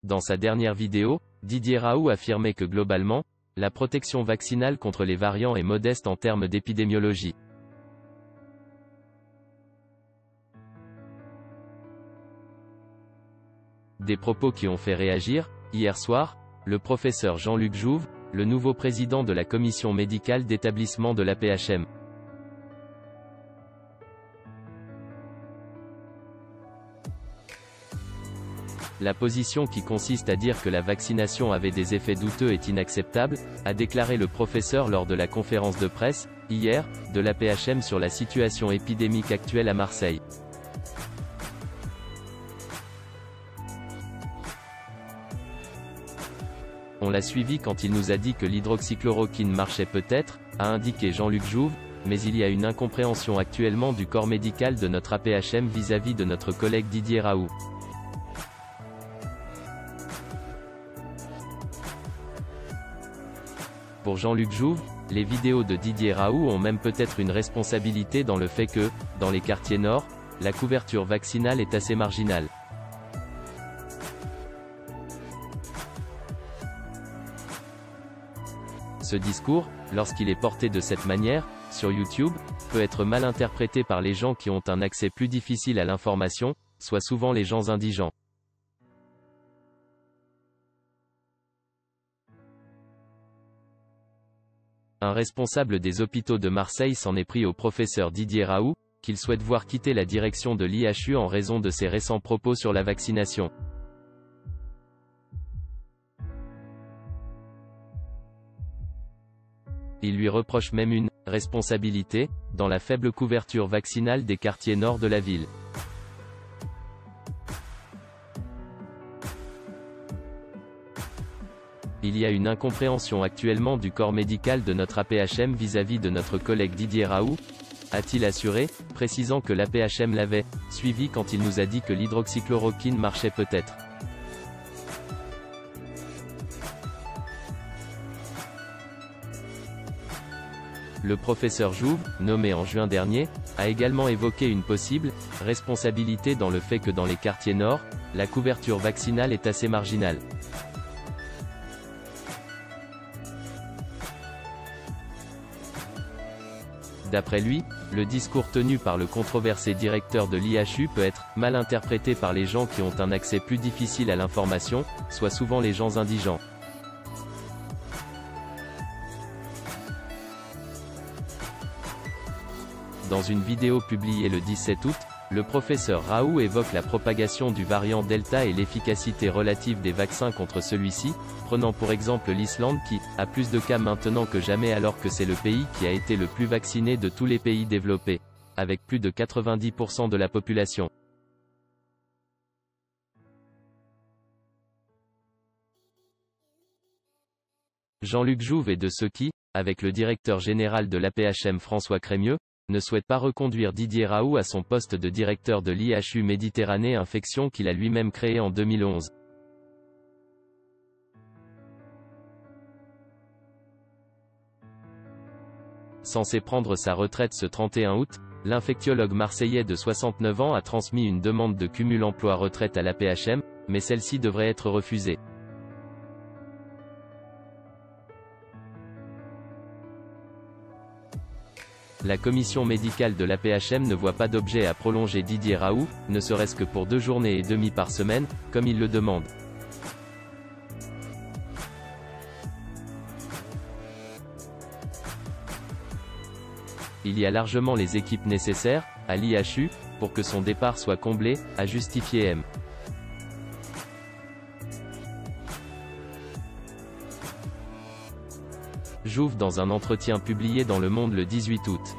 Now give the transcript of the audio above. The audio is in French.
Dans sa dernière vidéo, Didier Raoult affirmait que globalement, la protection vaccinale contre les variants est modeste en termes d'épidémiologie. Des propos qui ont fait réagir. Hier soir, le professeur Jean-Luc Jouve, le nouveau président de la commission médicale d'établissement de l'AP-HM. La position qui consiste à dire que la vaccination avait des effets douteux est inacceptable, a déclaré le professeur lors de la conférence de presse, hier, de l'AP-HM sur la situation épidémique actuelle à Marseille. On l'a suivi quand il nous a dit que l'hydroxychloroquine marchait peut-être, a indiqué Jean-Luc Jouve, mais il y a une incompréhension actuellement du corps médical de notre AP-HM vis-à-vis de notre collègue Didier Raoult. Pour Jean-Luc Jouve, les vidéos de Didier Raoult ont même peut-être une responsabilité dans le fait que, dans les quartiers nord, la couverture vaccinale est assez marginale. Ce discours, lorsqu'il est porté de cette manière, sur YouTube, peut être mal interprété par les gens qui ont un accès plus difficile à l'information, soit souvent les gens indigents. Un responsable des hôpitaux de Marseille s'en est pris au professeur Didier Raoult, qu'il souhaite voir quitter la direction de l'IHU en raison de ses récents propos sur la vaccination. Il lui reproche même une « responsabilité » dans la faible couverture vaccinale des quartiers nord de la ville. Il y a une incompréhension actuellement du corps médical de notre AP-HM vis-à-vis de notre collègue Didier Raoult, a-t-il assuré, précisant que l'AP-HM l'avait suivi quand il nous a dit que l'hydroxychloroquine marchait peut-être. Le professeur Jouve, nommé en juin dernier, a également évoqué une possible responsabilité dans le fait que dans les quartiers nord, la couverture vaccinale est assez marginale. D'après lui, le discours tenu par le controversé directeur de l'IHU peut être mal interprété par les gens qui ont un accès plus difficile à l'information, soit souvent les gens indigents. Dans une vidéo publiée le 17 août, le professeur Raoult évoque la propagation du variant Delta et l'efficacité relative des vaccins contre celui-ci, prenant pour exemple l'Islande qui a plus de cas maintenant que jamais alors que c'est le pays qui a été le plus vacciné de tous les pays développés, avec plus de 90% de la population. Jean-Luc Jouve est de ceux qui, avec le directeur général de l'AP-HM François Crémieux, ne souhaite pas reconduire Didier Raoult à son poste de directeur de l'IHU Méditerranée Infection qu'il a lui-même créé en 2011. Censé prendre sa retraite ce 31 août, l'infectiologue marseillais de 69 ans a transmis une demande de cumul emploi-retraite à l'AP-HM, mais celle-ci devrait être refusée. La commission médicale de l'AP-HM ne voit pas d'objet à prolonger Didier Raoult, ne serait-ce que pour 2 journées et demie par semaine, comme il le demande. Il y a largement les équipes nécessaires, à l'IHU, pour que son départ soit comblé, a justifié M. Jouve dans un entretien publié dans Le Monde le 18 août.